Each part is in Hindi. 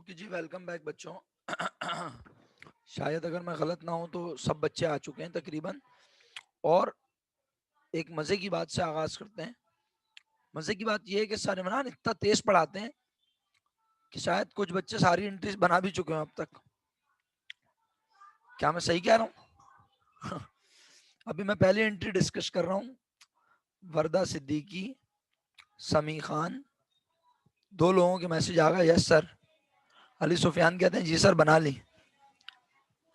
ओके जी, वेलकम बैक बच्चों। शायद अगर मैं गलत ना हूं तो सब बच्चे आ चुके हैं तकरीबन। और एक मजे की बात से आगाज करते हैं। मजे की बात यह है कि सर इमरान इतना तेज पढ़ाते हैं कि शायद कुछ बच्चे सारी एंट्रीज बना भी चुके हैं अब तक। क्या मैं सही कह रहा हूँ? अभी मैं पहली एंट्री डिस्कस कर रहा हूँ। वरदा सिद्दीकी, समी खान, दो लोगों के मैसेज आ गए, यस सर। अली सुफियान कहते हैं जी सर बना ली।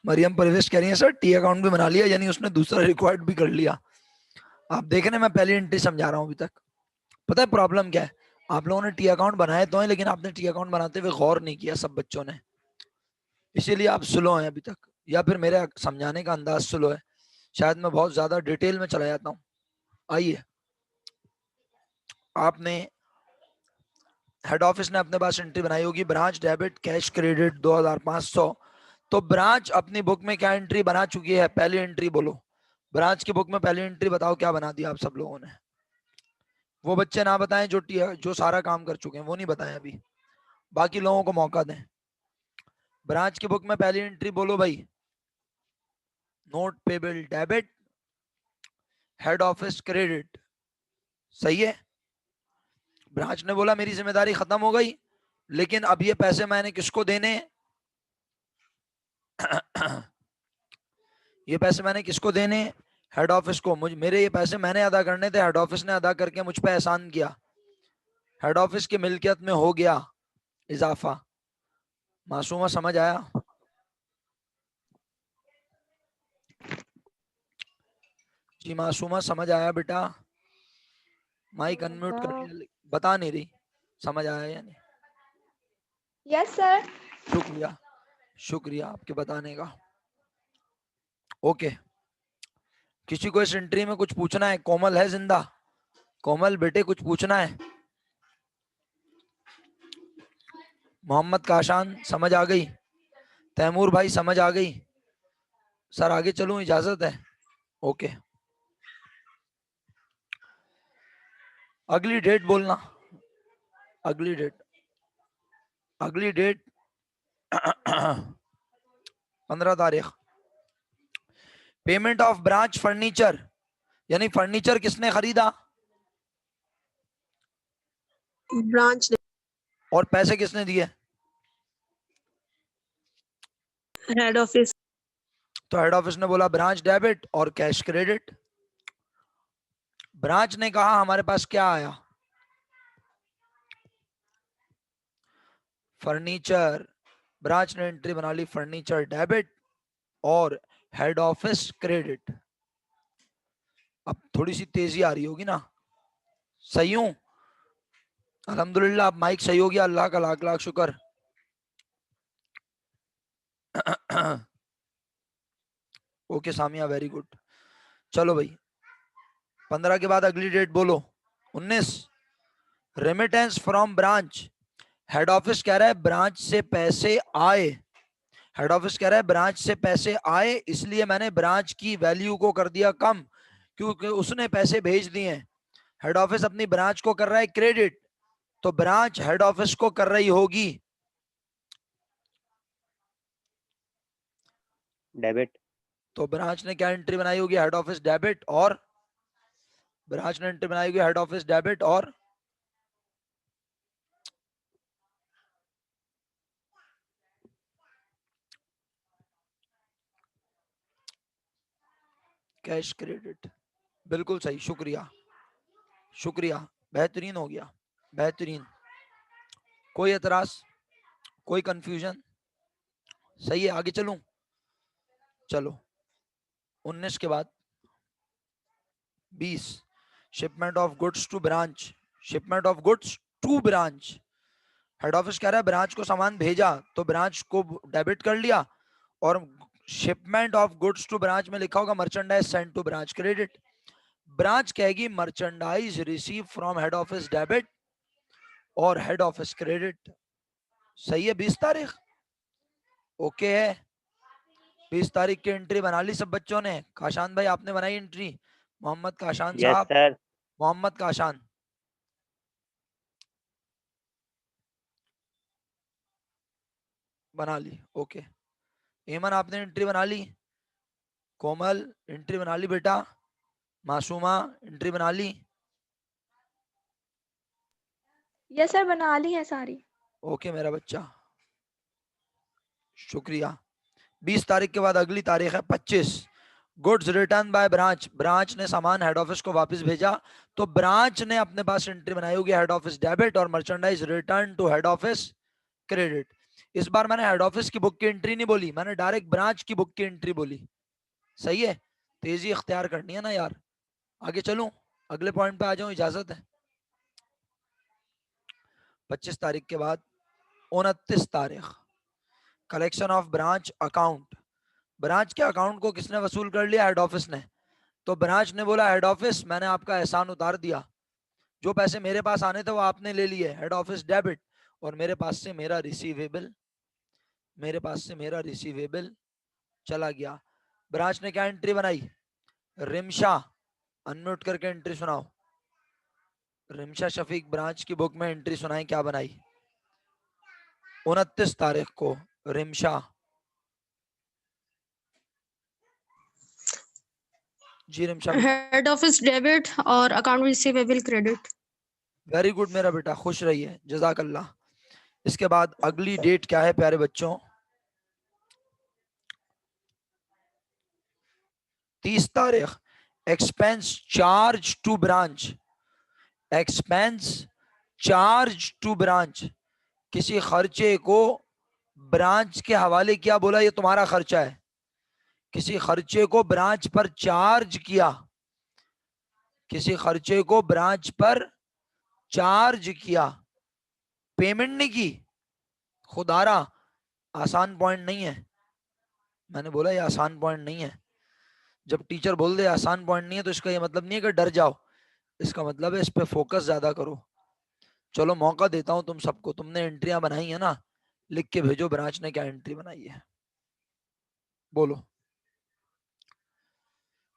मरियम परवेश कह रही है सर टी अकाउंट भी बना लिया, यानी उसने दूसरा रिक्वायर्ड भी कर लिया। आप देख रहे हैं मैं पहली एंट्री समझा रहा हूँ अभी तक। पता है प्रॉब्लम क्या है? आप लोगों ने टी अकाउंट बनाए तो है, लेकिन आपने टी अकाउंट बनाते हुए गौर नहीं किया सब बच्चों ने, इसीलिए आप स्लो हैं अभी तक, या फिर मेरे समझाने का अंदाज स्लो है। शायद मैं बहुत ज्यादा डिटेल में चला जाता हूँ। आइए, आपने हेड ऑफिस ने अपने पास एंट्री बनाई होगी, ब्रांच डेबिट कैश क्रेडिट 2500। तो ब्रांच अपनी बुक में क्या एंट्री बना चुकी है? पहली एंट्री बोलो। ब्रांच की बुक में पहली एंट्री बताओ क्या बना दिया आप सब लोगों ने। वो बच्चे ना बताएं जो सारा काम कर चुके हैं, वो नहीं बताएं अभी, बाकी लोगों को मौका दें। ब्रांच की बुक में पहली एंट्री बोलो भाई। Note payable debit, head office credit. सही है। ब्रांच ने बोला मेरी जिम्मेदारी खत्म हो गई, लेकिन अब ये पैसे मैंने किसको देने हैं? ये पैसे मैंने किसको देने हैं? हेड ऑफिस को। मुझे मेरे ये पैसे मैंने अदा करने थे, हेड ऑफिस ने अदा करके मुझ पे एहसान किया। हेड ऑफिस की मिल्कियत में हो गया इजाफा। मासूमा समझ आया? जी मासूमा समझ आया बेटा? माइक अनम्यूट कर लिया, बता नहीं रही। समझ आया या नहीं? Yes sir. शुक्रिया, शुक्रिया आपके बताने का। ओके, किसी को इस एंट्री में कुछ पूछना है? कोमल है जिंदा? कोमल बेटे कुछ पूछना है? मोहम्मद काशान समझ आ गई? तैमूर भाई समझ आ गई? सर आगे चलूं, इजाजत है? ओके, अगली डेट बोलना। अगली डेट, अगली डेट 15 तारीख। पेमेंट ऑफ ब्रांच फर्नीचर, यानी फर्नीचर किसने खरीदा? ब्रांच और पैसे किसने दिए? Head office. तो हेड ऑफिस ने बोला ब्रांच डेबिट और कैश क्रेडिट। ब्रांच ने कहा हमारे पास क्या आया? फर्नीचर। ब्रांच ने एंट्री बना ली फर्नीचर डेबिट और हेड ऑफिस क्रेडिट। अब थोड़ी सी तेजी आ रही होगी ना? सही हूं? अल्हम्दुलिल्लाह, अब माइक सही हो गया, अल्लाह का लाख लाख शुक्र। Okay Samia, very good. चलो भाई, 15 के बाद अगली डेट बोलो। 19। Remittance from branch. Head office कह रहा है ब्रांच से पैसे आए। हेड ऑफिस कह रहा है ब्रांच से पैसे आए, इसलिए मैंने ब्रांच की वैल्यू को कर दिया कम, क्योंकि उसने पैसे भेज दिए। हेड ऑफिस अपनी ब्रांच को कर रहा है क्रेडिट, तो ब्रांच हेड ऑफिस को कर रही होगी डेबिट। तो ब्रांच ने क्या एंट्री बनाई होगी? Head office debit. और ब्रांच ने एंट्री बनाई होगी हेड ऑफिस डेबिट और कैश क्रेडिट। बिल्कुल सही, शुक्रिया, शुक्रिया, बेहतरीन हो गया, बेहतरीन। कोई एतराज, कोई कंफ्यूजन? सही है, आगे चलूं? चलो, 19 के बाद 20। Shipment of goods to branch. Shipment of goods to branch. Head office कह रहा है ब्रांच को सामान भेजा, तो ब्रांच को डेबिट कर लिया, और shipment of goods to branch में लिखा होगा merchandise send to branch credit. Branch कहेगी merchandise receive from head office debit और हेड ऑफिस क्रेडिट। सही है? 20 तारीख ओके है? 20 तारीख की एंट्री बना ली सब बच्चों ने? काशान भाई आपने बनाई एंट्री? मोहम्मद काशान यस साहब, सर। मोहम्मद काशान, बना ली, ओके। एमन आपने एंट्री बना ली? कोमल एंट्री बना ली बेटा? मासूमा एंट्री बना ली? यस सर, बना ली है सारी। ओके मेरा बच्चा, शुक्रिया। 20 तारीख के बाद अगली तारीख है 25। Goods return by branch, branch ने सामान हेड ऑफिस को वापस भेजा, तो ब्रांच ने अपने पास एंट्री बनाई होगी हेड ऑफिस डेबिट, और merchandise return to head office credit. इस बार मैंने हेड ऑफिस की बुक की एंट्री नहीं बोली, मैंने डायरेक्ट ब्रांच की बुक की एंट्री बोली। सही है, तेजी इख्तियार करनी है ना यार। आगे चलूं, अगले पॉइंट पे आ जाऊं, इजाजत है? 25 तारीख के बाद 29 तारीख, collection of branch account. Branch के अकाउंट को किसने वसूल कर लिया? हेड ऑफिस ने। तो ब्रांच ने बोला हेड ऑफिस मैंने आपका एहसान उतार दिया, जो पैसे मेरे पास आने थे वो आपने ले लिए, हेड ऑफिस डेबिट, और मेरे पास से मेरा रिसीवेबल, मेरे पास से मेरा रिसीवेबल चला गया। ब्रांच ने क्या एंट्री बनाई? रिमशा, अनम्यूट करके एंट्री सुनाओ। रिमशा शफीक ब्रांच की बुक में एंट्री सुनाई, क्या बनाई 29 तारीख को? रिमशा जी, रिमशा बेटा। हेड ऑफिस डेबिट और account receivable credit. Very good मेरा बेटा, खुश रहिए, जजाकल्ला। इसके बाद अगली डेट क्या है प्यारे बच्चों? 30 तारीख, expense charge to branch, expense charge to branch. किसी खर्चे को ब्रांच के हवाले किया, बोला ये तुम्हारा खर्चा है। किसी खर्चे को ब्रांच पर चार्ज किया, किसी खर्चे को ब्रांच पर चार्ज किया, पेमेंट नहीं की। खुदारा आसान पॉइंट नहीं है, मैंने बोला ये आसान पॉइंट नहीं है। जब टीचर बोल दे आसान पॉइंट नहीं है, तो इसका ये मतलब नहीं है कि डर जाओ, इसका मतलब है इस पे फोकस ज्यादा करो। चलो मौका देता हूं तुम सबको, तुमने एंट्रियां बनाई है ना, लिख के भेजो ब्रांच ने क्या एंट्री बनाई है, बोलो।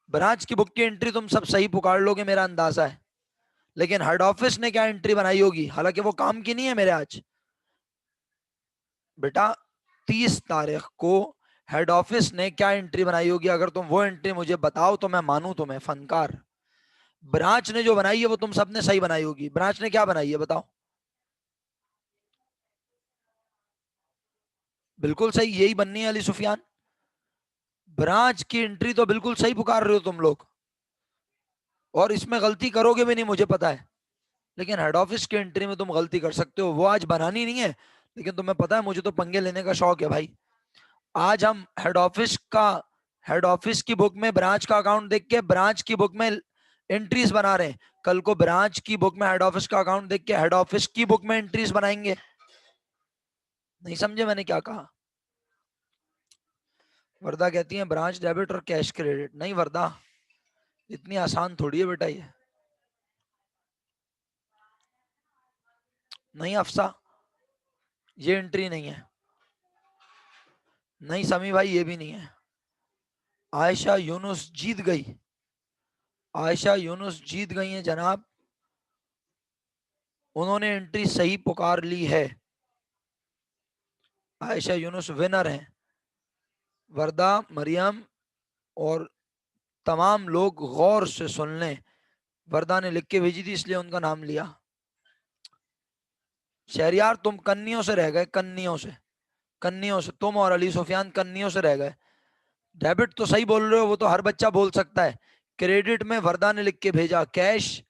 ब्रांच की बुक की एंट्री तुम सब सही पुकार लोगे मेरा अंदाजा है, लेकिन हेड ऑफिस ने क्या एंट्री बनाई होगी, हालांकि वो काम की नहीं है मेरे आज बेटा। 30 तारीख को हेड ऑफिस ने क्या एंट्री बनाई होगी, अगर तुम वो एंट्री मुझे बताओ तो मैं मानूं तुम्हें फनकार। ब्रांच ने जो बनाई है वो तुम सबने सही बनाई होगी। ब्रांच ने क्या बनाई है बताओ? बिल्कुल सही, यही बननी है अली सुफियान। ब्रांच की एंट्री तो बिल्कुल सही पुकार रहे हो तुम लोग, और इसमें गलती करोगे भी नहीं मुझे पता है। लेकिन हेड ऑफिस की एंट्री में तुम गलती कर सकते हो, वो आज बनानी नहीं है, लेकिन तुम्हें पता है मुझे तो पंगे लेने का शौक है भाई। आज हम हेड ऑफिस की बुक में ब्रांच का अकाउंट देख के ब्रांच की बुक में एंट्रीज बना रहे हैं, कल को ब्रांच की बुक में हेड ऑफिस का अकाउंट देख के हेड ऑफिस की बुक में एंट्रीज बनाएंगे। नहीं समझे मैंने क्या कहा? वर्दा कहती है ब्रांच डेबिट और कैश क्रेडिट। नहीं वर्दा, इतनी आसान थोड़ी है बेटा ये। नहीं अफसा, ये एंट्री नहीं है। नहीं समी भाई, ये भी नहीं है। आयशा यूनुस जीत गई, आयशा यूनुस जीत गई हैं जनाब, उन्होंने एंट्री सही पुकार ली है। आयशा यूनुस विनर हैं। वर्दा, मरियम और तमाम लोग गौर से सुन लें, वर्दा ने लिख के भेजी थी इसलिए उनका नाम लिया। शहरियार तुम कन्नियों से रह गए, कन्नियों से, कन्नियों से तुम और अली सुफियान कन्नियों से रह गए। डेबिट तो सही बोल रहे हो, वो तो हर बच्चा बोल सकता है। क्रेडिट में वर्दा ने लिख के भेजा कैश,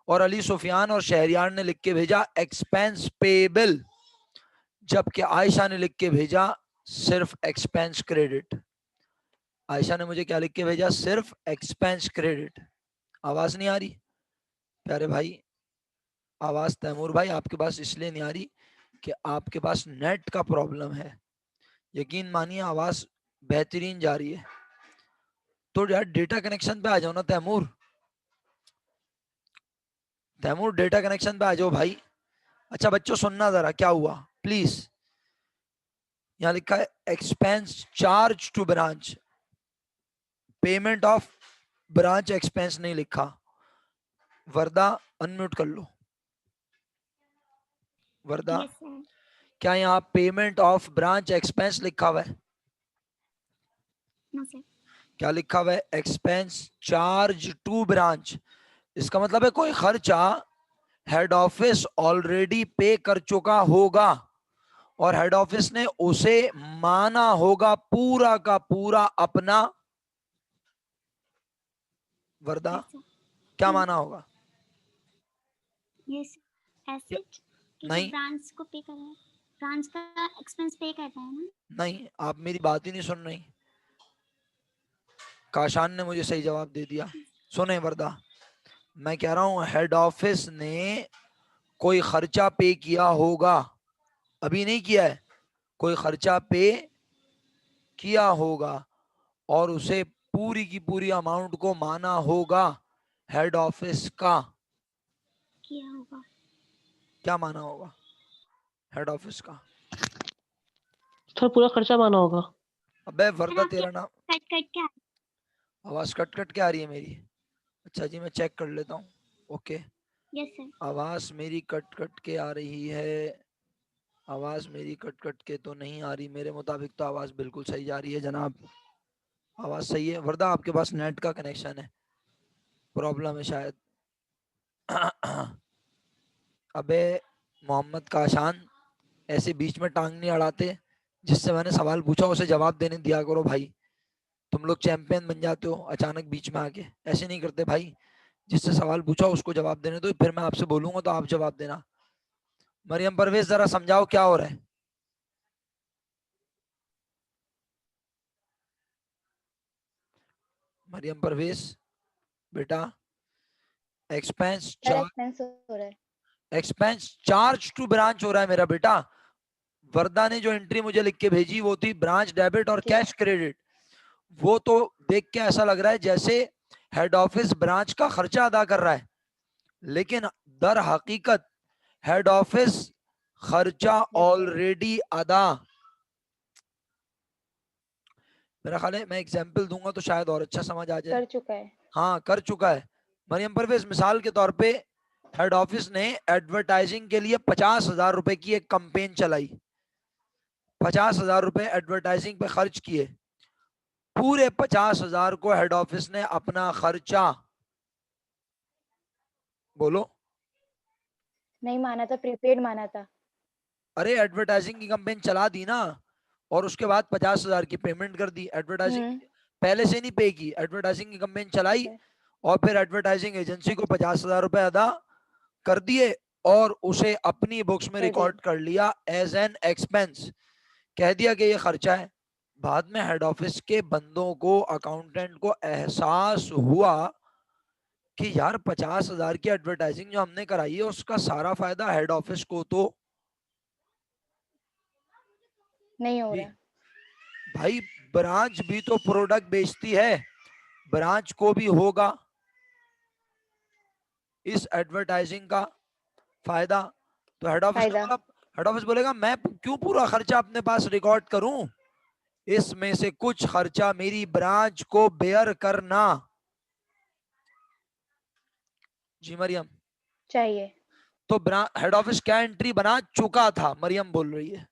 और अली सुफियान और शहरियार ने लिख के भेजा एक्सपेंस पेबल, जबकि आयशा ने लिख के भेजा सिर्फ एक्सपेंस क्रेडिट। आयशा ने मुझे क्या लिख के भेजा? सिर्फ एक्सपेंस क्रेडिट। आवाज नहीं आ रही प्यारे भाई? आवाज तैमूर भाई आपके पास इसलिए नहीं आ रही कि आपके पास नेट का प्रॉब्लम है, यकीन मानिए आवाज बेहतरीन जा रही है। तो यार डेटा कनेक्शन पे आ जाओ ना तैमूर, तैमूर डेटा कनेक्शन पे आ जाओ भाई। अच्छा बच्चों सुनना जरा क्या हुआ प्लीज। यहाँ लिखा है expense charge to branch, payment of branch expense नहीं लिखा। वर्दा अनम्यूट कर लो, वर्दा। Yes sir. क्या यहाँ पेमेंट ऑफ ब्रांच एक्सपेंस लिखा हुआ है? No sir. क्या लिखा हुआ है? Expense charge to branch. इसका मतलब है कोई खर्चा हेड ऑफिस ऑलरेडी पे कर चुका होगा और हेड ऑफिस ने उसे माना होगा पूरा का पूरा अपना। वर्दा, यस सर। क्या माना होगा? यस एसेट कि नहीं ब्रांच को पे कर रहा है, ब्रांच का एक्सपेंस पे कर रहा है ना। नहीं, आप मेरी बात ही नहीं सुन रही। काशान ने मुझे सही जवाब दे दिया। सुने वर्दा, मैं कह रहा हूं हेड ऑफिस ने कोई खर्चा पे किया होगा, अभी नहीं किया है, कोई खर्चा पे किया होगा और उसे पूरी की पूरी अमाउंट को माना होगा हेड ऑफिस का। किया होगा। क्या माना होगा हेड ऑफिस का? सर पूरा खर्चा माना होगा। अबे सर वर्दा, आपके तेरा नाम, कट कट क्या। आवाज कट कट के आ रही है मेरी। अच्छा जी, मैं चेक कर लेता हूँ। Okay, yes sir. आवाज मेरी कट कट के आ रही है। आवाज मेरी कट कट के तो नहीं आ रही, मेरे मुताबिक तो आवाज बिल्कुल सही जा रही है जनाब। आवाज सही है। वर्दा, आपके पास नेट का कनेक्शन है, प्रॉब्लम है शायद। अबे मोहम्मद काशान, ऐसे बीच में टांग नहीं अड़ाते। जिससे मैंने सवाल पूछा उसे जवाब देने दिया करो भाई। तुम लोग चैंपियन बन जाते हो अचानक बीच में आके, ऐसे नहीं करते भाई। जिससे सवाल पूछा उसको जवाब देने दो, फिर मैं आपसे बोलूंगा तो आप जवाब देना। मरियम परवेज, जरा समझाओ क्या हो रहा है। मरियम परवेज बेटा, एक्सपेंस सर चार्ज, एक्सपेंस हो रहा है। एक्सपेंस चार्ज टू ब्रांच हो रहा है मेरा बेटा। वर्दा ने जो एंट्री मुझे लिख के भेजी वो थी ब्रांच डेबिट और ठीक। Cash credit. वो तो देख के ऐसा लग रहा है जैसे हेड ऑफिस ब्रांच का खर्चा अदा कर रहा है, लेकिन दर हकीकत हेड ऑफिस खर्चा ऑलरेडी अदा। मेरा ख्याल है मैं एग्जाम्पल दूंगा तो शायद और अच्छा समझ आ जाए। कर चुका है। हाँ, कर चुका है। मरियम परवेज, मिसाल के तौर पे हेड ऑफिस ने एडवर्टाइजिंग के लिए 50,000 रुपए की एक कंपेन चलाई। 50,000 रुपए एडवर्टाइजिंग पे खर्च किए। पूरे 50,000 को हेड ऑफिस ने अपना खर्चा, बोलो, नहीं माना था, प्रीपेड माना था। अरे एडवर्टाइजिंग की कंपेन चला दी ना, और उसके बाद 50,000 की पेमेंट कर दी। एडवर्टाइजिंग पहले से नहीं पे की, एडवर्टाइजिंग की कंपेन चलाई और फिर एडवर्टाइजिंग एजेंसी को 50,000 रुपए अदा कर दिए और उसे अपनी बुक्स में कर दिए। रिकॉर्ड कर लिया एज एन एक्सपेंस, कह दिया कि ये खर्चा है। बाद में हेड ऑफिस के बंदों को, अकाउंटेंट को एहसास हुआ कि यार 50,000 की एडवर्टाइजिंग जो हमने कराई है उसका सारा फायदा हेड ऑफिस को तो नहीं हो जी रहा। भाई, ब्रांच भी तो प्रोडक्ट बेचती है, ब्रांच को भी होगा इस एडवर्टाइजिंग का फायदा। तो हेड ऑफिस ने फायदा। बोला, हेड ऑफिस बोलेगा मैं क्यों पूरा खर्चा अपने पास रिकॉर्ड करूं, इसमें से कुछ खर्चा मेरी ब्रांच को बेयर करना। जी मरियम, चाहिए। तो हेड ऑफिस क्या एंट्री बना चुका था? मरियम बोल रही है।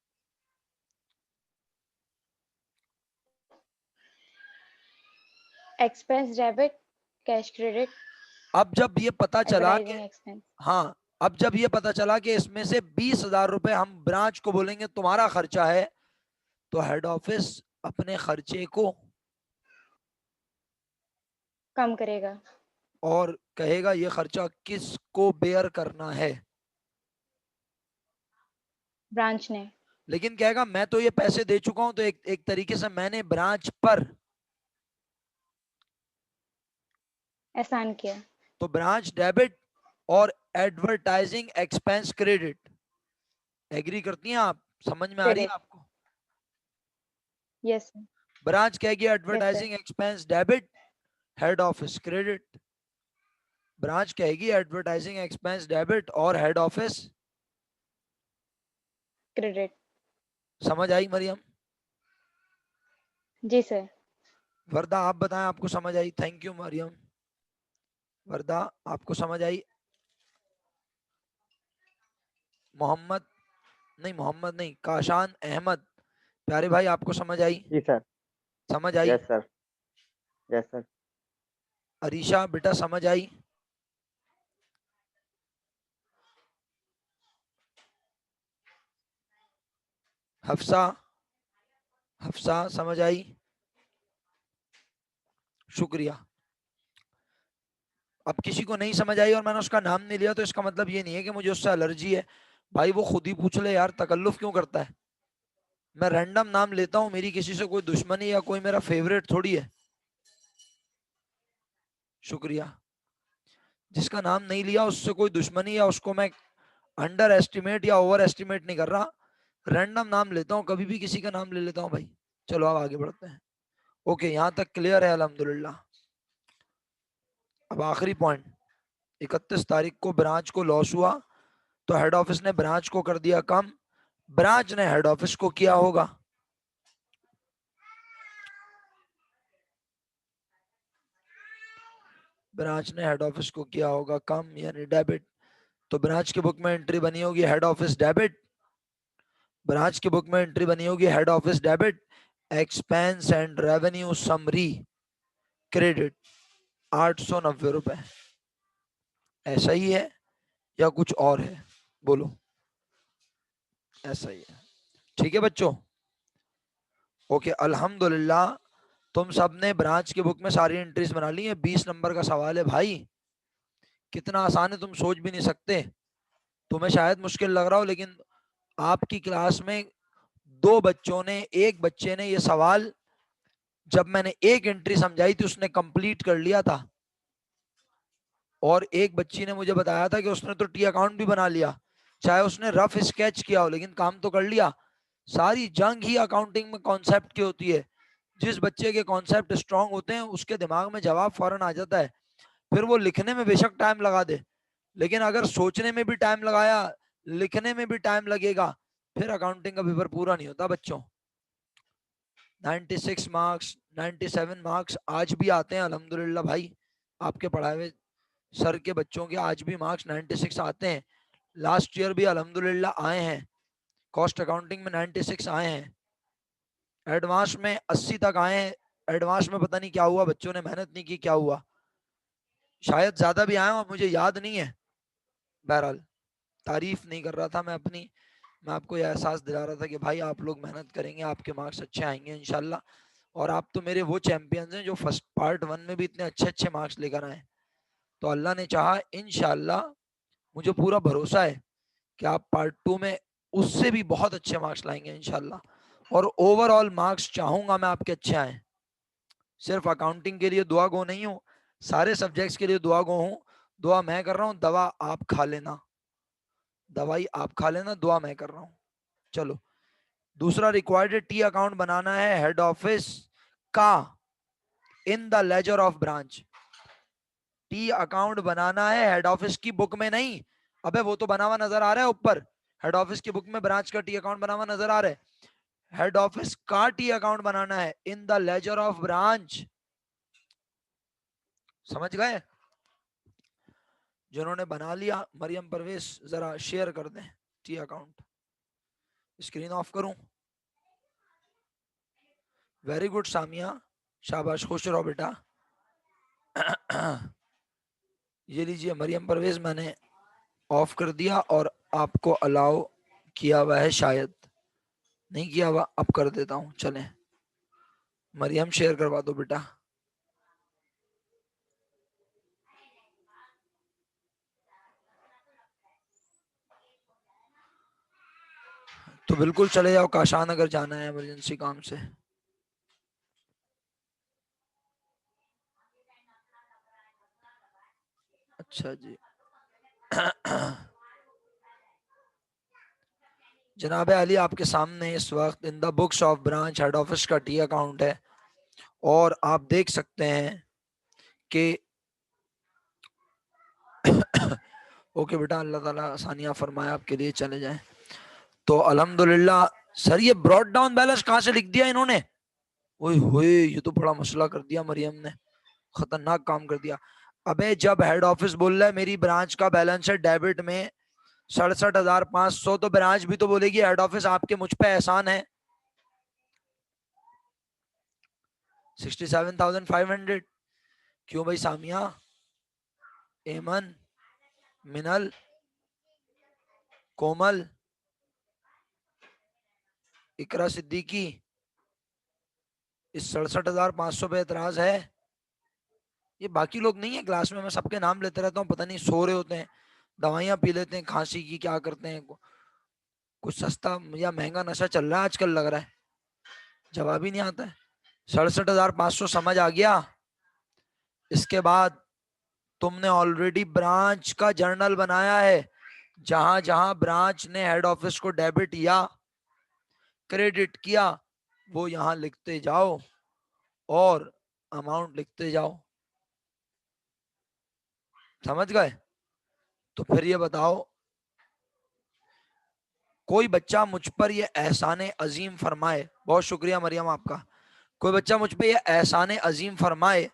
एक्सपेंस डेबिट, कैश क्रेडिट, अब जब ये पता चला कि, एडवर्टाइजिंग एक्सपेंस। हाँ, अब जब ये पता चला कि इसमें से 20,000 रुपए हम ब्रांच को बोलेंगे तुम्हारा खर्चा है, तो हेड ऑफिस अपने खर्चे को कम करेगा। और कहेगा ये खर्चा किसको बेयर करना है? ब्रांच ने। लेकिन कहेगा मैं तो ये पैसे दे चुका हूं, तो एक तरीके से मैंने ब्रांच पर, एहसान किया। तो ब्रांच डेबिट और एडवर्टाइजिंग एक्सपेंस क्रेडिट। एग्री करती हैं आप? समझ में आ रही है क्रेडिट। आपको? यस। ब्रांच कहेगी yes sir. Advertising expense debit, head office credit. Branch कहेगी एडवर्टाइजिंग एक्सपेंस डेबिट और हेड ऑफिस। क्रेडिट। समझ आई मरियम? जी सर। वर्दा आप बताएं, आपको समझ आई? Thank you Mariam. वर्दा, आपको समझ आई? मोहम्मद नहीं मोहम्मद नहीं, काशान अहमद। प्यारे भाई आपको समझ आई? जी सर। समझ आई? Yes sir. Yes sir. Arisha बेटा समझ आई? हफ्सा, हफ्सा समझ आई? शुक्रिया। अब किसी को नहीं समझ आई और मैंने उसका नाम नहीं लिया तो इसका मतलब ये नहीं है कि मुझे उससे एलर्जी है। भाई वो खुद ही पूछ ले यार, तकल्लुफ क्यों करता है? मैं रैंडम नाम लेता हूँ, मेरी किसी से कोई दुश्मनी या कोई मेरा फेवरेट थोड़ी है। शुक्रिया। जिसका नाम नहीं लिया उससे कोई दुश्मनी या उसको मैं अंडर एस्टिमेट या ओवर एस्टिमेट नहीं कर रहा। रैंडम नाम लेता हूँ, कभी भी किसी का नाम ले लेता हूँ भाई। चलो अब आगे बढ़ते हैं। ओके, यहाँ तक क्लियर है अल्हम्दुलिल्लाह। अब आखिरी पॉइंट, 31 तारीख को ब्रांच को लॉस हुआ तो हेड ऑफिस ने ब्रांच को कर दिया कम, ब्रांच ने हेड ऑफिस को किया होगा। ब्रांच ने हेड ऑफिस को किया होगा कम यानी डेबिट। तो ब्रांच की बुक में एंट्री बनी होगी हेड ऑफिस डेबिट, ब्रांच की बुक में एंट्री बनी होगी head office debit, expense and revenue summary credit 890 रुपए। ऐसा ही है या कुछ और है? बोलो। ऐसा ही है, ठीक है बच्चों। ओके अल्हम्दुलिल्लाह, तुम सबने ब्रांच की बुक में सारी एंट्रीज बना ली है। 20 नंबर का सवाल है भाई, कितना आसान है तुम सोच भी नहीं सकते। तुम्हें शायद मुश्किल लग रहा हो, लेकिन आपकी क्लास में एक बच्चे ने ये सवाल जब मैंने एक एंट्री समझाई थी उसने कंप्लीट कर लिया था, और एक बच्ची ने मुझे बताया था कि उसने तो टी अकाउंट भी बना लिया, चाहे उसने रफ स्केच किया हो लेकिन काम तो कर लिया। सारी जंग ही अकाउंटिंग में कॉन्सेप्ट की होती है। जिस बच्चे के कॉन्सेप्ट स्ट्रांग होते हैं उसके दिमाग में जवाब फौरन आ जाता है, फिर वो लिखने में बेशक टाइम लगा दे, लेकिन अगर सोचने में भी टाइम लगाया, लिखने में भी टाइम लगेगा, फिर अकाउंटिंग का पेपर पूरा नहीं होता बच्चों। 96 मार्क्स 97 मार्क्स आज भी आते हैं अल्हम्दुलिल्लाह भाई। आपके पढ़ाए हुए सर के बच्चों के आज भी मार्क्स 96 आते हैं। लास्ट ईयर भी अल्हम्दुलिल्लाह आए हैं, कॉस्ट अकाउंटिंग में 96 आए हैं, एडवांस में 80 तक आए हैं। एडवांस में पता नहीं क्या हुआ, बच्चों ने मेहनत नहीं की, क्या हुआ, शायद ज्यादा भी आए और मुझे याद नहीं है। बहरहाल तारीफ नहीं कर रहा था मैं अपनी, मैं आपको यह एहसास दिला रहा था कि भाई आप लोग मेहनत करेंगे आपके मार्क्स अच्छे आएंगे इंशाल्लाह। और आप तो मेरे वो चैंपियंस हैं जो फर्स्ट पार्ट 1 में भी इतने अच्छे अच्छे मार्क्स लेकर आए। तो अल्लाह ने चाहा इंशाल्लाह, मुझे पूरा भरोसा है कि आप पार्ट 2 में उससे भी बहुत अच्छे मार्क्स लाएंगे इंशाल्लाह। और ओवरऑल मार्क्स चाहूंगा मैं आपके अच्छे आए। सिर्फ अकाउंटिंग के लिए दुआ गो नहीं हूँ, सारे सब्जेक्ट्स के लिए दुआ गो हूँ। दुआ मैं कर रहा हूँ, दवा आप खा लेना, दवाई आप खा लेना, दुआ मैं कर रहा हूँ। चलो दूसरा रिक्वायर्ड टी अकाउंट बनाना है हेड ऑफिस का in the ledger of branch. T account बनाना है हेड ऑफिस की बुक में नहीं। अबे वो तो बना हुआ नजर आ रहा है ऊपर, हेड ऑफिस की बुक में ब्रांच का टी अकाउंट बना हुआ नजर आ रहा है। हेड ऑफिस का टी अकाउंट बनाना है in the ledger of branch. समझ गए? जिन्होंने बना लिया मरियम परवेज जरा शेयर कर दें टी अकाउंट। स्क्रीन ऑफ करूं? वेरी गुड सामिया, शाबाश, खुश रहो बेटा। ये लीजिए मरियम परवेज, मैंने ऑफ कर दिया और आपको अलाउ किया हुआ है, शायद नहीं किया हुआ, अब कर देता हूं। चलें मरियम शेयर करवा दो बेटा। तो बिल्कुल चले जाओ, काशान अगर जाना है इमरजेंसी काम से। अच्छा जी। जनाब अली आपके सामने इस वक्त इन the books of branch head office का टी अकाउंट है, और आप देख सकते हैं कि ओके बेटा, अल्लाह ताला आसानियां फरमाए आपके लिए, चले जाएं। तो अल्हम्दुलिल्लाह। सर ये ब्रॉड डाउन बैलेंस कहाँ से लिख दिया इन्होंने? ओए होए, ये तो बड़ा मसला कर दिया मरियम ने, खतरनाक काम कर दिया। अबे जब हेड ऑफिस बोल रहा है मेरी ब्रांच का बैलेंस है डेबिट में 67,500। तो ब्रांच भी तो बोलेगी हेड ऑफिस आपके मुझ पे एहसान है। 67,500। क्यों भाई सामिया, एमन, मिनल, कोमल, इकरा सिद्दीकी, इस 67,500 पे एतराज है? ये बाकी लोग नहीं है क्लास में, मैं सबके नाम लेते रहता हूँ, पता नहीं सो रहे होते हैं, दवाइयां पी लेते हैं खांसी की, क्या करते हैं, कुछ सस्ता या महंगा नशा चल रहा है आजकल लग रहा है, जवाब ही नहीं आता है। 67,500 समझ आ गया। इसके बाद तुमने ऑलरेडी ब्रांच का जर्नल बनाया है, जहां जहां ब्रांच ने हेड ऑफिस को डेबिट या क्रेडिट किया वो यहां लिखते जाओ और अमाउंट लिखते जाओ। समझ गए? तो फिर ये बताओ, कोई बच्चा मुझ पर ये एहसान अजीम फरमाए, बहुत शुक्रिया मरियम आपका, कोई बच्चा मुझ पे ये एहसान अजीम फरमाए,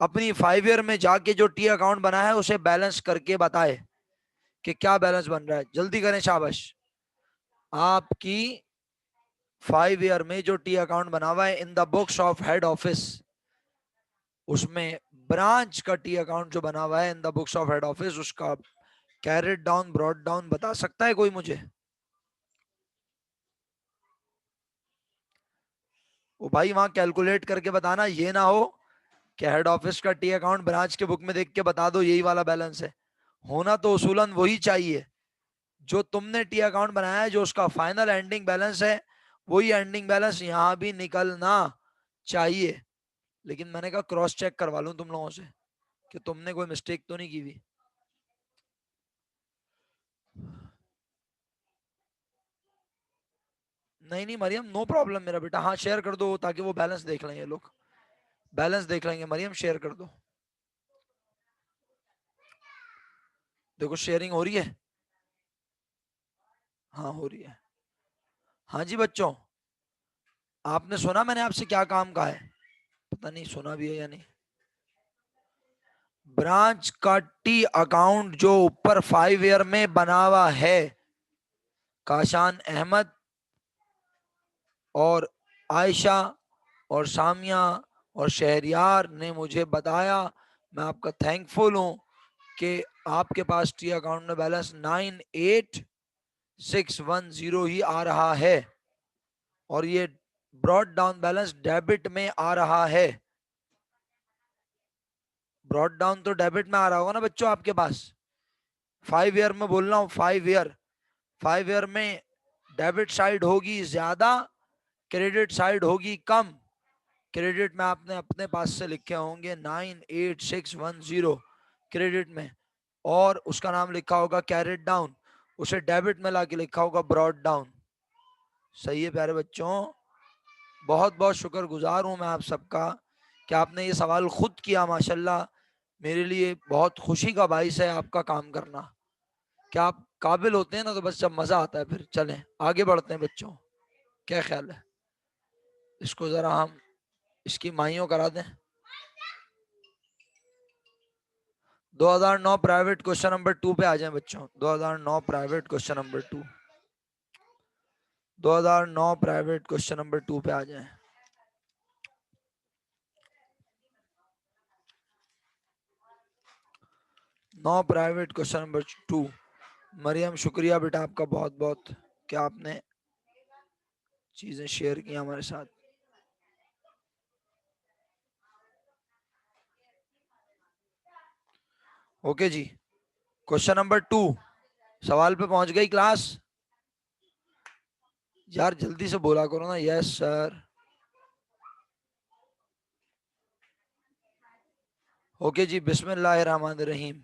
अपनी 5 ईयर में जाके जो टी अकाउंट बना है उसे बैलेंस करके बताए कि क्या बैलेंस बन रहा है। जल्दी करें, शाबाश। आपकी 5 ईयर में जो टी अकाउंट बना हुआ है in the books of head office, उसमें ब्रांच का टी अकाउंट जो बना हुआ है in the books of head office, उसका कैरेट डाउन ब्रॉड डाउन बता सकता है कोई मुझे? वो भाई वहां कैलकुलेट करके बताना, ये ना हो कि हेड ऑफिस का टी अकाउंट ब्रांच के बुक में देख के बता दो यही वाला बैलेंस है। होना तो उसूलन वही चाहिए जो तुमने टी अकाउंट बनाया है, जो उसका फाइनल एंडिंग बैलेंस है वही एंडिंग बैलेंस यहां भी निकलना चाहिए। लेकिन मैंने कहा क्रॉस चेक करवा लूं तुम लोगों से कि तुमने कोई मिस्टेक तो नहीं की हुई। नहीं नहीं मरियम, नो प्रॉब्लम मेरा बेटा, हाँ शेयर कर दो ताकि वो बैलेंस देख लेंगे, लोग बैलेंस देख लेंगे। मरियम शेयर कर दो, देखो शेयरिंग हो रही है, हाँ हो रही है। हाँ जी बच्चों, आपने सुना मैंने आपसे क्या काम कहा है? पता नहीं सुना भी है या नहीं। ब्रांच का टी अकाउंट जो ऊपर 5 ईयर में बना हुआ है, काशान अहमद और आयशा और सामिया और शहरियार ने मुझे बताया, मैं आपका थैंकफुल हूं कि आपके पास टी अकाउंट में बैलेंस 98,610 ही आ रहा है और ये ब्रॉड डाउन बैलेंस डेबिट में आ रहा है। ब्रॉड डाउन तो डेबिट में आ रहा होगा ना बच्चों आपके पास? 5 ईयर में बोल रहा हूँ, 5 ईयर में डेबिट साइड होगी ज्यादा, क्रेडिट साइड होगी कम। क्रेडिट में आपने अपने पास से लिखे होंगे 98,610 क्रेडिट में, और उसका नाम लिखा होगा कैरेट डाउन, उसे डेबिट में लाके लिखा होगा ब्रॉड डाउन। सही है प्यारे बच्चों, बहुत बहुत शुक्रगुजार हूं मैं आप सबका कि आपने ये सवाल खुद किया। माशाल्लाह, मेरे लिए बहुत खुशी का बाइस है आपका काम करना। क्या आप काबिल होते हैं ना तो बस जब मजा आता है। फिर चलें आगे बढ़ते हैं बच्चों, क्या ख्याल है? इसको जरा हम इसकी माइयों करा दें। 2009 प्राइवेट क्वेश्चन नंबर 2 पे आ जाएं बच्चों। 2009 private question number 2, 2009 private question number 2 पे आ जाएं। No private question number 2। Maryam शुक्रिया बेटा आपका बहुत बहुत, क्या आपने चीजें शेयर की हमारे साथ। ओके जी, क्वेश्चन नंबर 2, सवाल पे पहुंच गई क्लास? यार जल्दी से बोला करो ना, यस सर। ओके जी, बिस्मिल्लाहिर्रहमानिर्रहीम।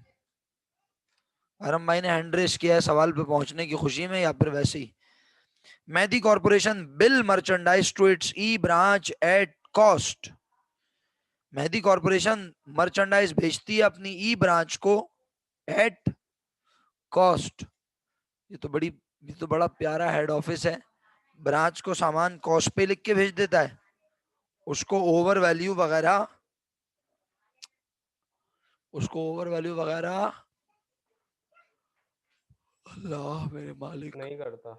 अरम भाई ने हैंड रेस किया है सवाल पे पहुंचने की खुशी में या फिर वैसे ही? Mehdi corporation bill merchandise to its E branch at cost. Mehdi corporation merchandise भेजती है अपनी ई ब्रांच को एट कॉस्ट। ये तो बड़ा प्यारा हेड ऑफिस है, ब्रांच को सामान कॉस्ट पे लिख के भेज देता है, उसको ओवर वैल्यू वगैरह, उसको ओवर वैल्यू वगैरह अल्लाह मेरे मालिक, नहीं करता।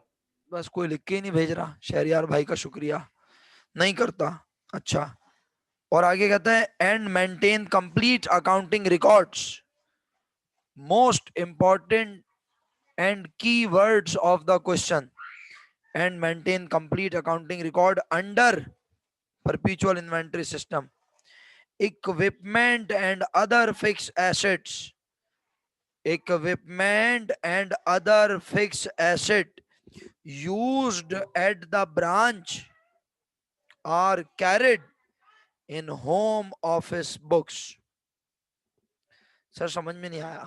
बस कोई लिख के ही नहीं भेज रहा। शहरियार भाई का शुक्रिया, नहीं करता। अच्छा, और आगे कहता है and maintain complete accounting records, most important and key words of the question, and maintain complete accounting record under perpetual inventory system, equipment and other fixed assets, equipment and other fixed asset used at the branch are carried in home office books। Sir समझ में नहीं आया।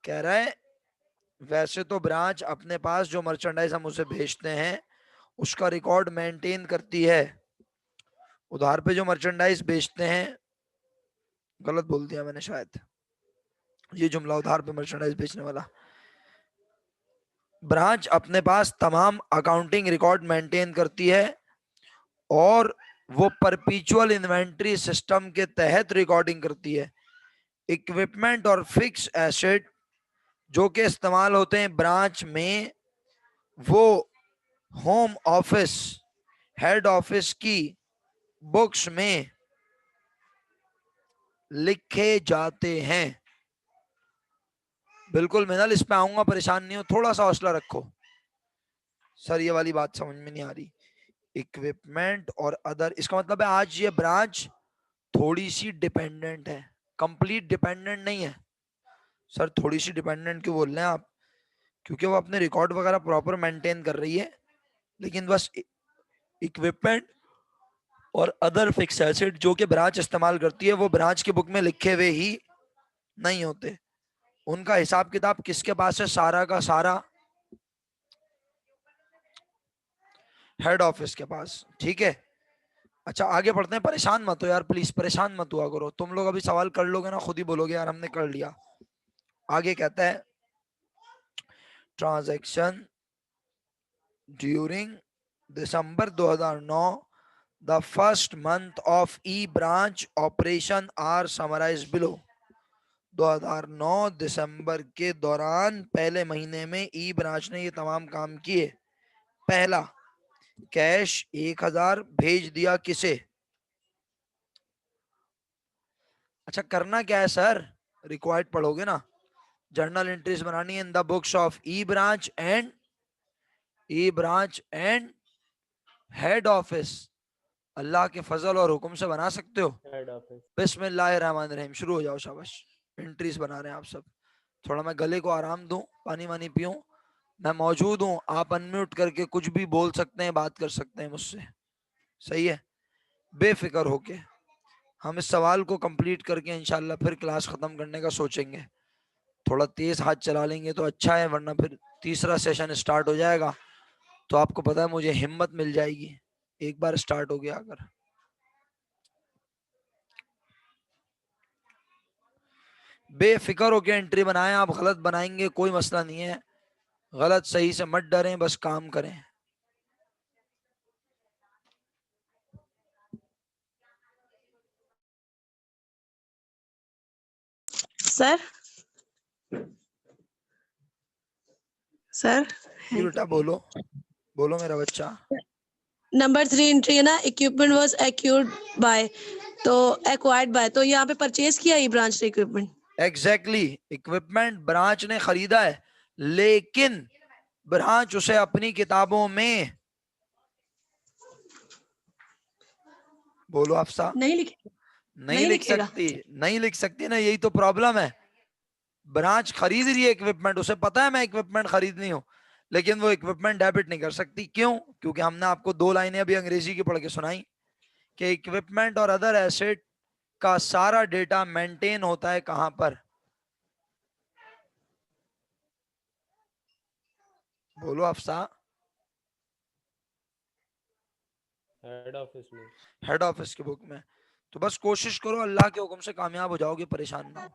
कह रहा है वैसे तो ब्रांच अपने पास जो मर्चेंडाइज हम उसे भेजते हैं उसका रिकॉर्ड मेंटेन करती है। उधार पे जो मर्चेंडाइज बेचते हैं, गलत बोल दिया मैंने शायद, ये जुमला उधार पे मर्चेंडाइज बेचने वाला। ब्रांच अपने पास तमाम अकाउंटिंग रिकॉर्ड मेंटेन करती है और वो परपेचुअल इन्वेंटरी सिस्टम के तहत रिकॉर्डिंग करती है। इक्विपमेंट और फिक्स एसेट जो कि इस्तेमाल होते हैं ब्रांच में, वो होम ऑफिस, हेड ऑफिस की बुक्स में लिखे जाते हैं। बिल्कुल मिनल, इस पे आऊंगा, परेशान नहीं हो, थोड़ा सा हौसला रखो। सर ये वाली बात समझ में नहीं आ रही। इक्विपमेंट और अदर, इसका मतलब है आज ये ब्रांच थोड़ी सी डिपेंडेंट है, कंप्लीट डिपेंडेंट नहीं है। सर थोड़ी सी डिपेंडेंट क्यों बोल रहे हैं आप? क्योंकि वो अपने रिकॉर्ड वगैरह प्रॉपर मेंटेन कर रही है, लेकिन बस इक्विपमेंट और अदर फिक्स एसेट जो कि ब्रांच इस्तेमाल करती है वो ब्रांच की बुक में लिखे हुए ही नहीं होते। उनका हिसाब किताब किसके पास है? सारा का सारा हेड ऑफिस के पास। ठीक है, अच्छा आगे बढ़ते हैं। परेशान मत हो यार, प्लीज परेशान मत हुआ करो। तुम लोग अभी सवाल कर लोगे ना, खुद ही बोलोगे यार हमने कर लिया। आगे कहता है transaction during December 2009, the first month of E branch operation are summarise below. 2009 दिसंबर के दौरान पहले महीने में ई ब्रांच ने ये तमाम काम किए। पहला, कैश 1000 भेज दिया किसे? अच्छा करना क्या है सर? रिक्वायर्ड पढ़ोगे ना। जर्नल एंट्रीज बनानी है in the books of E branch and head office. Allah के फजल और हुक्म से बना सकते हो। Head office. बिस्मिल्लाहिर्रहमानिर्रहीम, शुरू हो जाओ। शाबाश, एंट्रीज बना रहे हैं आप सब। थोड़ा मैं गले को आराम दूं, पानी वानी पीऊं। मैं मौजूद हूं, आप अनम्यूट करके कुछ भी बोल सकते हैं, बात कर सकते हैं मुझसे। सही है, बेफिक्र होके हम इस सवाल को कंप्लीट करके इंशाल्लाह फिर क्लास खत्म करने का सोचेंगे। थोड़ा तेज हाथ चला लेंगे तो अच्छा है, वरना फिर तीसरा सेशन स्टार्ट हो जाएगा तो आपको पता है मुझे हिम्मत मिल जाएगी एक बार स्टार्ट हो गया अगर। बेफिक्र होके एंट्री बनाएं। आप गलत बनाएंगे कोई मसला नहीं है, गलत सही से मत डरें, बस काम करें। सर सर जी बेटा बोलो, बोलो मेरा बच्चा। नंबर 3 एंट्री है ना, इक्विपमेंट वाज एक्यूर्ड बाय, तो एक्वायर्ड बाय, तो यहाँ पे परचेज किया ये ब्रांच से इक्विपमेंट। एग्जैक्टली, इक्विपमेंट ब्रांच ने खरीदा है, लेकिन ब्रांच उसे अपनी किताबों में, बोलो अफसा, नहीं लिखे, नहीं लिख लिखेगा। सकती। नहीं लिख सकती ना, यही तो प्रॉब्लम है। ब्रांच खरीद रही है इक्विपमेंट, उसे पता है मैं इक्विपमेंट खरीद रही हूँ, लेकिन वो इक्विपमेंट डेबिट नहीं कर सकती। क्यों? क्योंकि हमने आपको 2 लाइनें अभी अंग्रेजी की पढ़ के सुनाई कि इक्विपमेंट और अदर एसेट का सारा डेटा मेंटेन होता है कहां पर? बोलो अफसा। हेड ऑफिस में। हेड ऑफिस की बुक में। तो बस कोशिश करो, अल्लाह के हुक्म से कामयाब हो जाओगे, परेशान ना हो।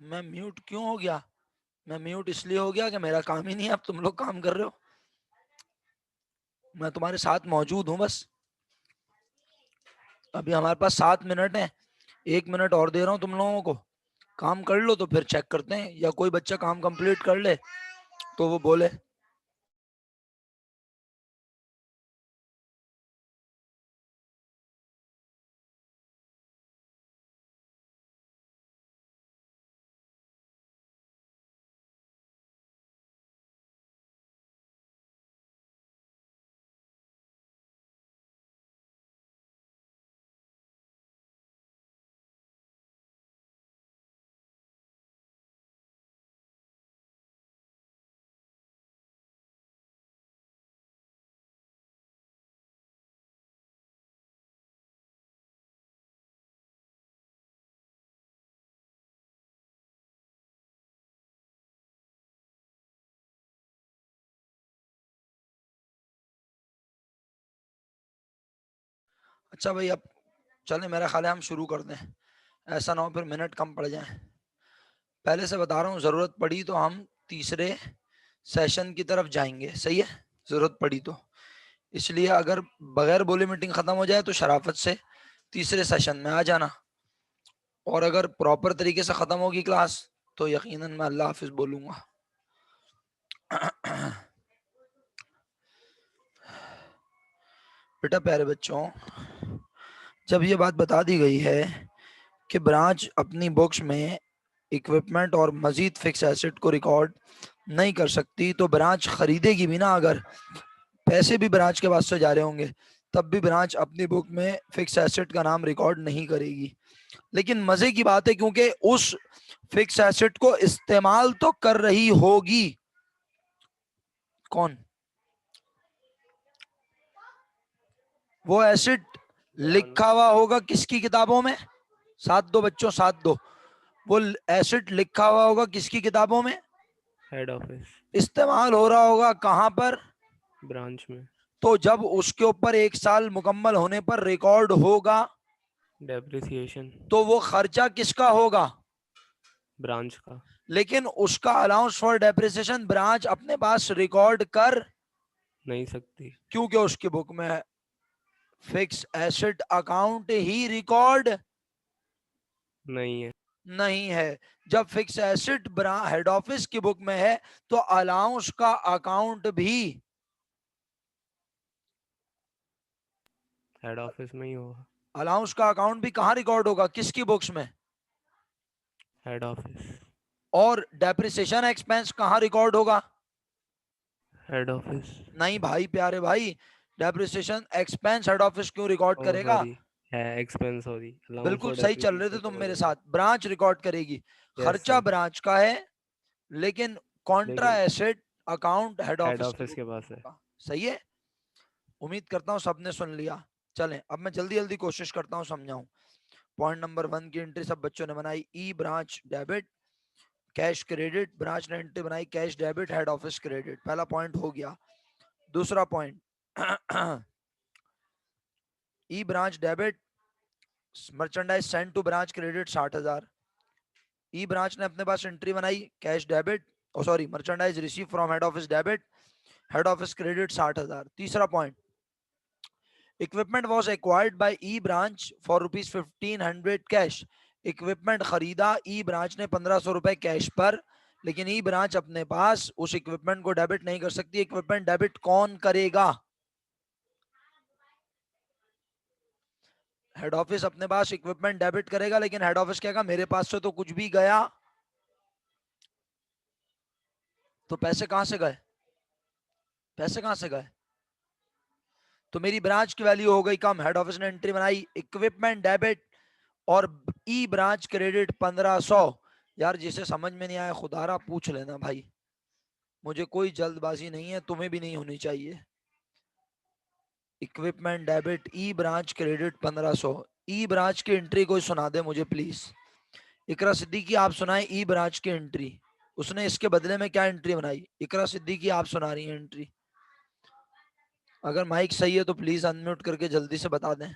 मैं म्यूट क्यों हो गया? मैं म्यूट इसलिए हो गया कि मेरा काम ही नहीं है, अब तुम लोग काम कर रहे हो, मैं तुम्हारे साथ मौजूद हूं बस। अभी हमारे पास 7 मिनट है, 1 मिनट और दे रहा हूँ तुम लोगों को, काम कर लो तो फिर चेक करते हैं, या कोई बच्चा काम कंप्लीट कर ले तो वो बोले। अच्छा भाई, अब चले, मेरा ख्याल है हम शुरू कर दें, ऐसा ना हो फिर मिनट कम पड़ जाए। पहले से बता रहा हूँ, जरूरत पड़ी तो हम तीसरे सेशन की तरफ जाएंगे, सही है, जरूरत पड़ी तो। इसलिए अगर बगैर बोले मीटिंग खत्म हो जाए तो शराफत से तीसरे सेशन में आ जाना, और अगर प्रॉपर तरीके से खत्म होगी क्लास तो यकीनन मैं अल्लाह हाफिज बोलूंगा। बेटा प्यारे बच्चों, जब ये बात बता दी गई है कि ब्रांच अपनी बुक्स में इक्विपमेंट और मजीद फिक्स एसेट को रिकॉर्ड नहीं कर सकती, तो ब्रांच खरीदेगी भी ना, अगर पैसे भी ब्रांच के पास से जा रहे होंगे तब भी ब्रांच अपनी बुक में फिक्स एसेट का नाम रिकॉर्ड नहीं करेगी। लेकिन मजे की बात है, क्योंकि उस फिक्स एसेट को इस्तेमाल तो कर रही होगी कौन? वो एसेट लिखा हुआ होगा किसकी किताबों में? साथ दो बच्चों, साथ दो। वो एसेट लिखा हुआ होगा किसकी किताबों में? हेड ऑफिस, इस्तेमाल हो रहा होगा कहां पर? ब्रांच में। तो जब उसके ऊपर 1 साल मुकम्मल होने पर रिकॉर्ड होगा डेप्रिसिएशन, तो वो खर्चा किसका होगा? ब्रांच का। लेकिन उसका अलाउंस फॉर डेप्रिसिएशन ब्रांच अपने पास रिकॉर्ड कर नहीं सकती। क्योंकि उसकी बुक में फिक्स एसेट अकाउंट ही रिकॉर्ड नहीं है। नहीं है। जब फिक्स एसेट हेड ऑफिस की बुक में है तो अलाउंस का अकाउंट भी हेड ऑफिस में ही होगा। अलाउंस का अकाउंट भी कहाँ रिकॉर्ड होगा? किसकी बुक्स में? Head office. और डेप्रिसिएशन एक्सपेंस कहाँ रिकॉर्ड होगा? Head office. नहीं भाई, प्यारे भाई, डेप्रिसिएशन एक्सपेंस हेड ऑफिस क्यों रिकॉर्ड ओह करेगा? सॉरी, है एक्सपेंस, सॉरी, अलाउंस बिल्कुल फॉर सही चल रहे थे डेप्रिसिएशन तुम मेरे रिकॉर्ड साथ, होगा। ब्रांच रिकॉर्ड करेगी, यस खर्चा सर। ब्रांच का है, लेकिन कॉन्ट्रा लेकिन asset account head head office की ऑफिस बुक के में पास है। होगा। सही है, उम्मीद करता हूँ सबने सुन लिया। चलें अब मैं जल्दी जल्दी कोशिश करता हूँ समझाऊं। पॉइंट नंबर 1 की एंट्री सब बच्चों ने बनाई, E branch debit cash credit, branch ने एंट्री बनाई cash debit head office credit, पहला पॉइंट हो गया। दूसरा point, E branch debit merchandise send to branch credit 60,000, E branch ने अपने पास एंट्री बनाई cash debit, oh sorry, merchandise receive from head office debit, head office credit 60,000। तीसरा point, equipment was acquired by E branch for ₹1500 cash, equipment खरीदा ई ब्रांच ने 1500 रुपए कैश पर, लेकिन ई ब्रांच अपने पास उस इक्विपमेंट को डेबिट नहीं कर सकती। इक्विपमेंट डेबिट कौन करेगा? हेड ऑफिस अपने पास इक्विपमेंट डेबिट करेगा, लेकिन हेड ऑफिस कहेगा मेरे पास से तो कुछ भी गया, तो पैसे कहां से गए? पैसे कहां से गए? तो मेरी ब्रांच की वैल्यू हो गई कम, हेड ऑफिस ने एंट्री बनाई इक्विपमेंट डेबिट और ई ब्रांच क्रेडिट 1500। यार जिसे समझ में नहीं आया खुदारा पूछ लेना भाई, मुझे कोई जल्दबाजी नहीं है, तुम्हें भी नहीं होनी चाहिए। इक्विपमेंट डेबिट ई ब्रांच क्रेडिट 1500, ई ब्रांच की एंट्री कोई सुना दे मुझे प्लीज। इकरा सिद्दीकी आप सुनाए ई ब्रांच की एंट्री, उसने इसके बदले में क्या एंट्री बनाई? इकरा सिद्दीकी आप सुना रही हैं एंट्री, अगर माइक सही है तो प्लीज अनम्यूट करके जल्दी से बता दें।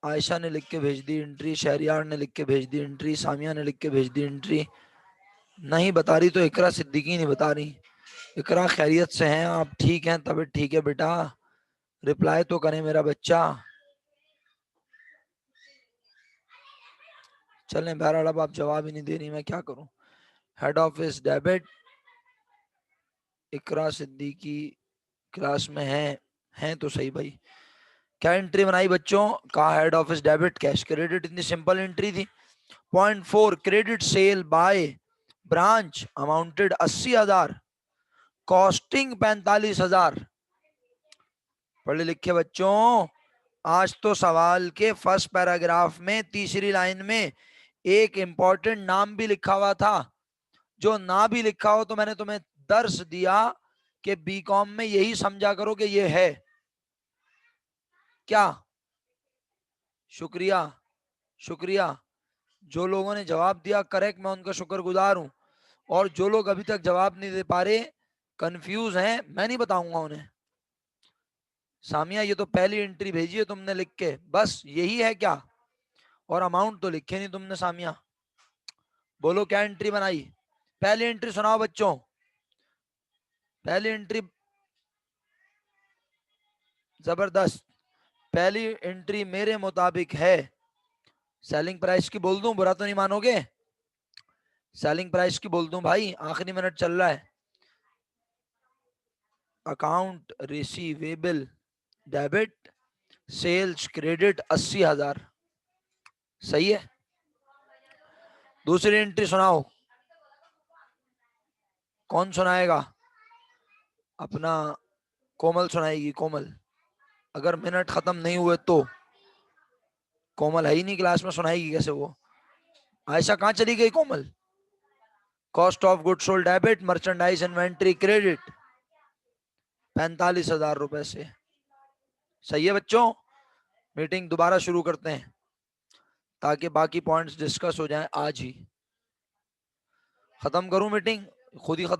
आयशा ने लिख के भेज दी एंट्री, शहरियार ने लिख के भेज दी एंट्री, सामिया ने लिख के भेज दी एंट्री। नहीं बता रही तो इकरा सिद्दीकी नहीं बता रही। इकरा खैरियत से हैं आप? ठीक हैं, तबीयत ठीक है बेटा? रिप्लाई तो करें मेरा बच्चा। चलें, बहरहाल अब आप जवाब ही नहीं दे रही, मैं क्या करूं। हेड ऑफिस डेबिट, इकरा सिद्दीकी क्लास में हैं तो सही भाई। क्या एंट्री बनाई बच्चों? का head office debit cash credit, इतनी सिंपल एंट्री थी। Point 4 credit sale by branch amounted 80,000, costing 45,000। पढ़े लिखे बच्चों, आज तो सवाल के फर्स्ट पैराग्राफ में तीसरी लाइन में एक इंपॉर्टेंट नाम भी लिखा हुआ था। जो ना भी लिखा हो तो मैंने तुम्हें दर्श दिया कि बीकॉम में यही समझा करो कि ये है क्या। शुक्रिया, शुक्रिया। जो लोगों ने जवाब दिया करेक्ट, मैं उनका शुक्रगुजार हूं। और जो लोग अभी तक जवाब नहीं दे पा रहे, कंफ्यूज हैं, मैं नहीं बताऊंगा उन्हें। सामिया ये तो पहली एंट्री भेजी है तुमने लिख के, बस यही है क्या? और अमाउंट तो लिखे नहीं तुमने सामिया। बोलो क्या एंट्री बनाई? पहली एंट्री सुनाओ बच्चों, पहली एंट्री। जबरदस्त। पहली एंट्री मेरे मुताबिक है, सेलिंग प्राइस की बोल दूं, बुरा तो नहीं मानोगे? सेलिंग प्राइस की बोल दूं भाई, आखिरी मिनट चल रहा है। Account receivable debit, sales credit 80,000, सही है। दूसरी एंट्री सुनाओ, कौन सुनाएगा? अपना कोमल सुनाएगी, कोमल। अगर मिनट खत्म नहीं हुए तो। कोमल है ही नहीं क्लास में, सुनाएगी कैसे वो? आयशा कहाँ चली गई Komal? Cost of good sold debit, merchandise inventory credit 45,000 रुपए से। सही है बच्चों। मीटिंग दोबारा शुरू करते हैं ताकि बाकी पॉइंट्स डिस्कस हो जाएं आज ही। खत्म करूं मीटिंग? खुद ही खत्म।